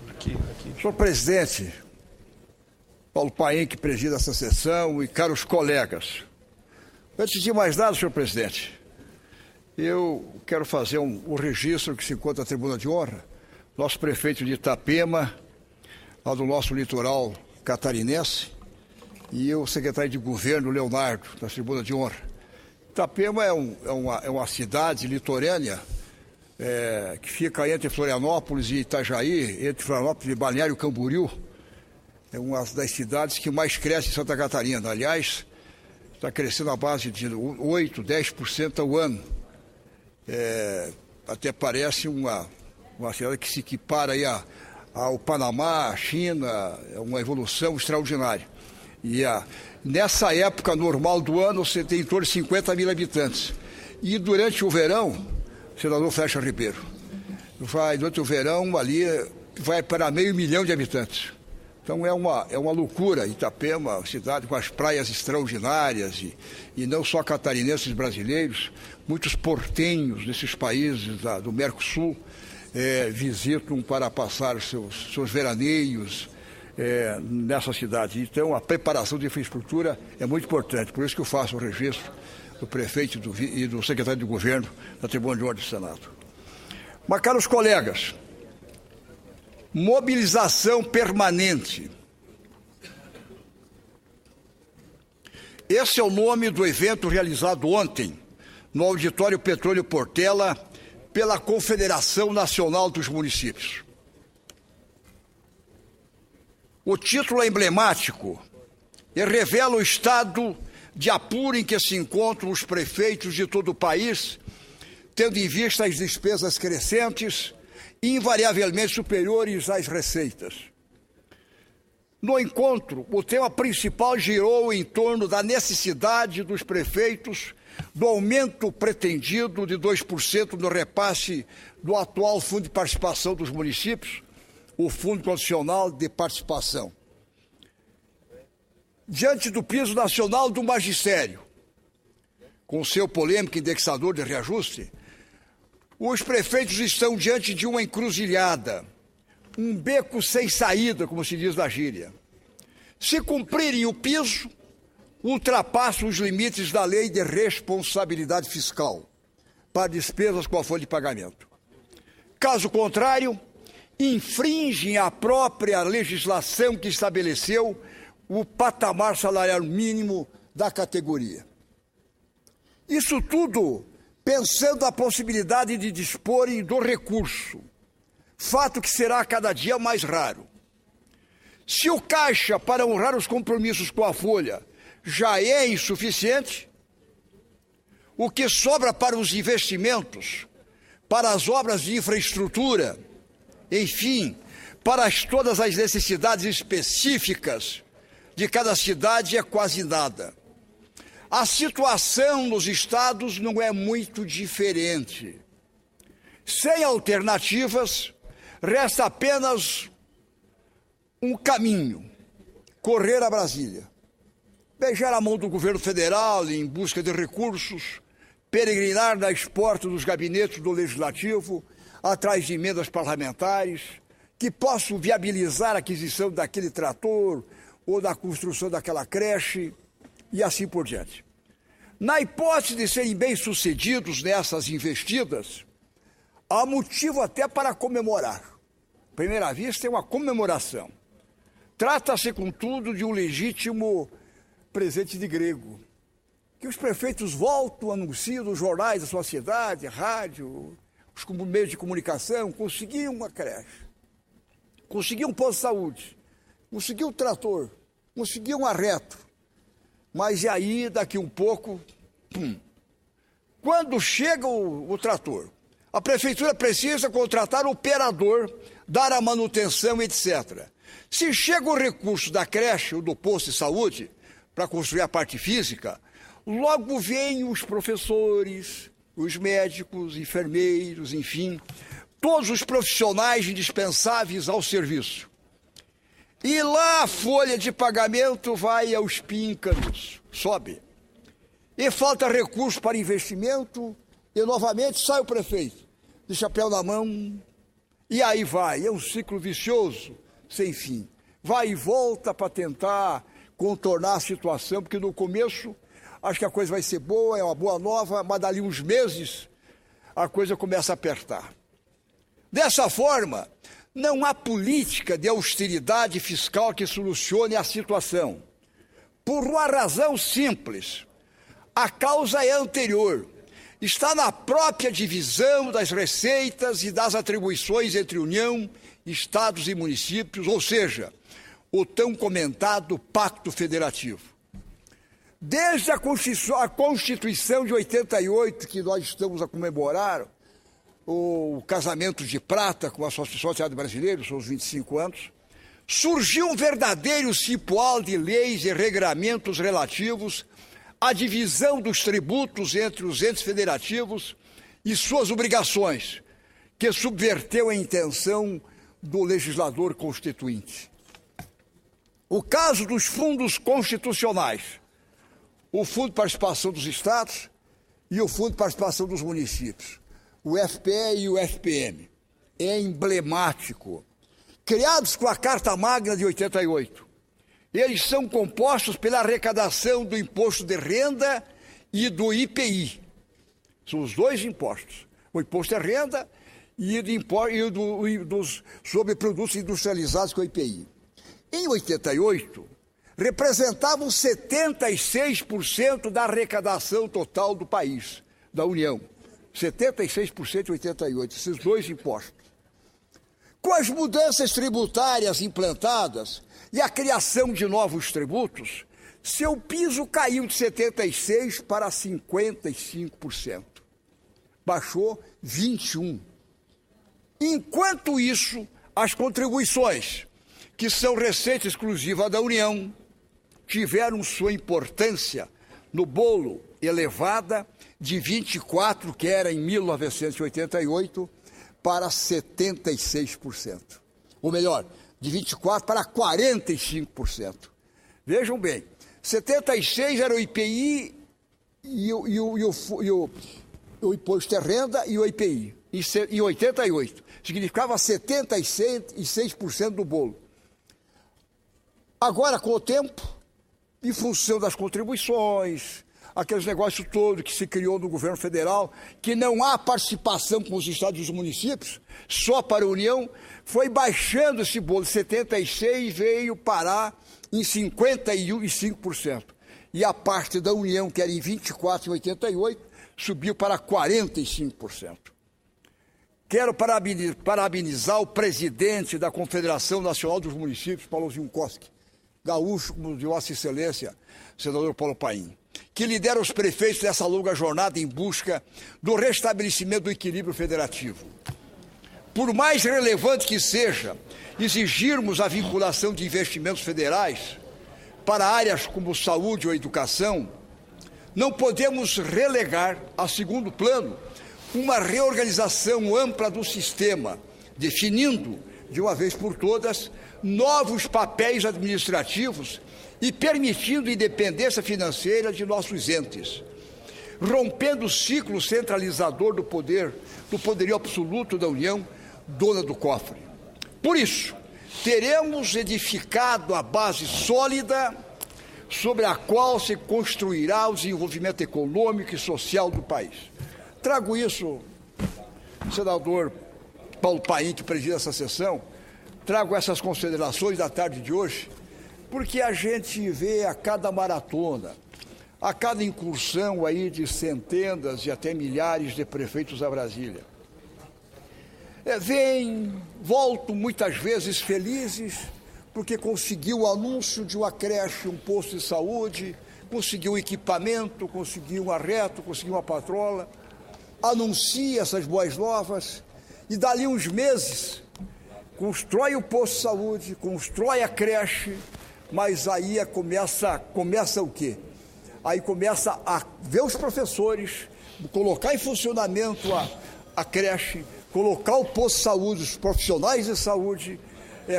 Aqui. Senhor presidente, Paulo Paim, que preside essa sessão, e caros colegas. Antes de mais nada, senhor presidente, eu quero fazer um registro que se encontra na tribuna de honra. Nosso prefeito de Itapema, lá do nosso litoral catarinense, e o secretário de governo, Leonardo, da tribuna de honra. Itapema é uma cidade litorânea que fica entre Florianópolis e Itajaí, entre Florianópolis e Balneário Camboriú. É uma das cidades que mais cresce em Santa Catarina. Aliás, está crescendo a base de 8%, 10% ao ano. Até parece uma cidade que se equipara aí ao Panamá, à China, é uma evolução extraordinária. E nessa época normal do ano, você tem em torno de 50 mil habitantes. E durante o verão, senador Flecha Ribeiro, durante o verão ali vai para 500 mil de habitantes. Então é uma loucura. Itapema, cidade com as praias extraordinárias, e não só catarinenses brasileiros, muitos portenhos desses países do Mercosul visitam para passar seus veraneios nessa cidade. Então a preparação de infraestrutura é muito importante, por isso que eu faço o registro do prefeito e do secretário de governo da tribuna de honra do Senado. Mas, caros colegas, mobilização permanente. Esse é o nome do evento realizado ontem no Auditório Petróleo Portela pela Confederação Nacional dos Municípios. O título é emblemático e revela o estado de apuro em que se encontram os prefeitos de todo o país, tendo em vista as despesas crescentes, invariavelmente superiores às receitas. No encontro, o tema principal girou em torno da necessidade dos prefeitos do aumento pretendido de 2% no repasse do atual Fundo de Participação dos Municípios, o Fundo Condicional de Participação. Diante do piso nacional do magistério, com seu polêmico indexador de reajuste, os prefeitos estão diante de uma encruzilhada, um beco sem saída, como se diz na gíria. Se cumprirem o piso, ultrapassam os limites da lei de responsabilidade fiscal para despesas com a folha de pagamento. Caso contrário, infringem a própria legislação que estabeleceu o patamar salarial mínimo da categoria. Isso tudo pensando a possibilidade de disporem do recurso, fato que será cada dia mais raro. Se o caixa para honrar os compromissos com a folha já é insuficiente, o que sobra para os investimentos, para as obras de infraestrutura, enfim, para todas as necessidades específicas de cada cidade é quase nada. A situação nos estados não é muito diferente. Sem alternativas, resta apenas um caminho: correr a Brasília, beijar a mão do governo federal em busca de recursos, peregrinar nas portas dos gabinetes do Legislativo, atrás de emendas parlamentares que possam viabilizar a aquisição daquele trator ou da construção daquela creche, e assim por diante. Na hipótese de serem bem-sucedidos nessas investidas, há motivo até para comemorar. À primeira vista, é uma comemoração. Trata-se, contudo, de um legítimo presente de grego, que os prefeitos voltam, anunciam nos jornais da sua cidade, rádio, os meios de comunicação, conseguiam uma creche, conseguiam um posto de saúde, conseguiam um trator, conseguiam um arreto. Mas e aí, daqui um pouco, quando chega o trator, a prefeitura precisa contratar o operador, dar a manutenção, etc. Se chega o recurso da creche ou do posto de saúde para construir a parte física, logo vêm os professores, os médicos, enfermeiros, enfim, todos os profissionais indispensáveis ao serviço. E lá a folha de pagamento vai aos píncaros, sobe. E falta recurso para investimento, e novamente sai o prefeito, de chapéu na mão, E aí vai, é um ciclo vicioso, sem fim. Vai e volta para tentar contornar a situação, porque no começo acho que a coisa vai ser boa, é uma boa nova, mas dali uns meses a coisa começa a apertar. Dessa forma, não há política de austeridade fiscal que solucione a situação. Por uma razão simples, a causa é anterior. Está na própria divisão das receitas e das atribuições entre União, Estados e municípios, ou seja, o tão comentado Pacto Federativo. Desde a Constituição de 88, que nós estamos a comemorar, o casamento de prata com a sociedade brasileira, são os 25 anos, surgiu um verdadeiro cipoal de leis e regramentos relativos à divisão dos tributos entre os entes federativos e suas obrigações, que subverteu a intenção do legislador constituinte. O caso dos fundos constitucionais, o Fundo de Participação dos Estados e o Fundo de Participação dos Municípios, o FPE e o FPM, é emblemático. Criados com a Carta Magna de 88, eles são compostos pela arrecadação do Imposto de Renda e do IPI. São os dois impostos, o Imposto de Renda e dos sobre produtos industrializados com o IPI. Em 88, representavam 76% da arrecadação total do país, da União. 76% em 88, esses dois impostos. Com as mudanças tributárias implantadas e a criação de novos tributos, seu piso caiu de 76% para 55%. Baixou 21%. Enquanto isso, as contribuições, que são receita exclusiva da União, tiveram sua importância no bolo elevada de 24%, que era em 1988, para 76%. Ou melhor, de 24% para 45%. Vejam bem, 76% era o IPI e o Imposto de Renda e o IPI. Em 88, significava 76% do bolo. Agora, com o tempo, em função das contribuições, aqueles negócios todos que se criou no governo federal, que não há participação com os estados e os municípios, só para a União, foi baixando esse bolo, 76% veio parar em 55%. E a parte da União, que era em 24% em 88%, subiu para 45%. Quero parabenizar o presidente da Confederação Nacional dos Municípios, Paulo Zinkowski, gaúcho como de Vossa Excelência, senador Paulo Paim, que lidera os prefeitos dessa longa jornada em busca do restabelecimento do equilíbrio federativo. Por mais relevante que seja exigirmos a vinculação de investimentos federais para áreas como saúde ou educação, não podemos relegar a segundo plano uma reorganização ampla do sistema, definindo, de uma vez por todas, novos papéis administrativos e permitindo independência financeira de nossos entes, rompendo o ciclo centralizador do poderio absoluto da União, dona do cofre. Por isso, teremos edificado a base sólida sobre a qual se construirá o desenvolvimento econômico e social do país. Trago isso, senador Paulo Paim, que preside essa sessão, trago essas considerações da tarde de hoje, porque a gente vê a cada maratona, a cada incursão aí de centenas e até milhares de prefeitos a Brasília. Voltam muitas vezes felizes, porque conseguiu o anúncio de uma creche, um posto de saúde, conseguiu um equipamento, conseguiu um arreto, conseguiu uma patrola, anuncia essas boas novas e dali uns meses constrói o posto de saúde, constrói a creche, mas aí começa o quê? Aí começa a ver os professores, colocar em funcionamento a creche, colocar o posto de saúde, os profissionais de saúde,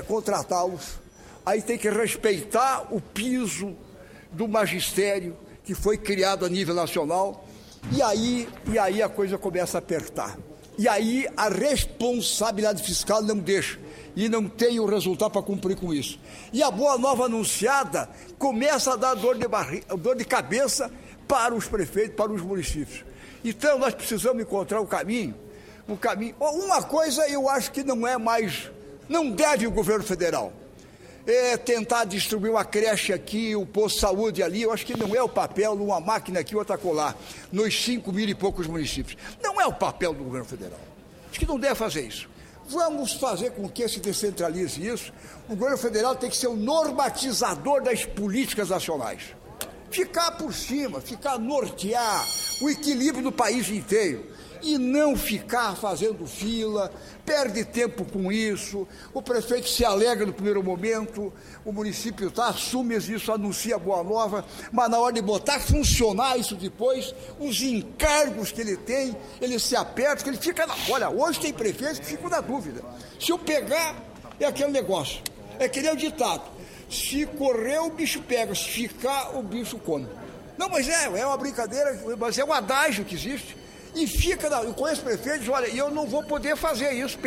contratá-los. Aí tem que respeitar o piso do magistério que foi criado a nível nacional, e aí a coisa começa a apertar. E aí a responsabilidade fiscal não deixa. E não tem o resultado para cumprir com isso. E a Boa Nova anunciada começa a dar dor de cabeça para os prefeitos, para os municípios. Então nós precisamos encontrar o caminho. Uma coisa eu acho que não deve o governo federal. Tentar distribuir uma creche aqui, um posto de saúde ali, eu acho que não é o papel de uma máquina aqui, outra colar, nos 5.000 e poucos municípios. Não é o papel do governo federal. Acho que não deve fazer isso. Vamos fazer com que se descentralize isso. O governo federal tem que ser o normatizador das políticas nacionais. Ficar por cima, nortear o equilíbrio do país inteiro. E não ficar fazendo fila, perde tempo com isso, o prefeito se alegra no primeiro momento, o município assume isso, anuncia a Boa Nova, mas na hora de botar a funcionar isso depois, os encargos que ele tem, ele se aperta, que ele fica olha, hoje tem prefeitos que ficam na dúvida. Se eu pegar, é aquele negócio, é que nem o ditado, se correr o bicho pega, se ficar o bicho come. Não, mas é uma brincadeira, mas é um adágio que existe. E fica, com esses prefeitos, olha, eu não vou poder fazer isso,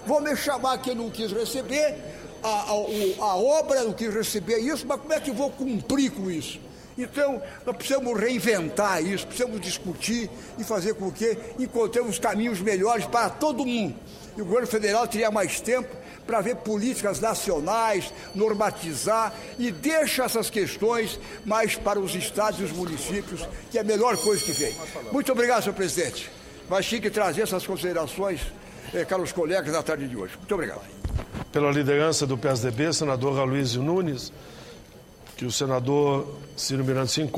vou me chamar que eu não quis receber, a obra não quis receber isso, mas como é que eu vou cumprir com isso? Então, nós precisamos reinventar isso, precisamos discutir e fazer com que encontremos caminhos melhores para todo mundo. E o governo federal teria mais tempo para ver políticas nacionais, normatizar e deixa essas questões mais para os estados e os municípios, que é a melhor coisa que vem. Muito obrigado, senhor presidente. Mas tinha que trazer essas considerações, caros colegas, na tarde de hoje. Muito obrigado. Pela liderança do PSDB, senador Aloysio Nunes, que o senador Ciro Miranda se encontra.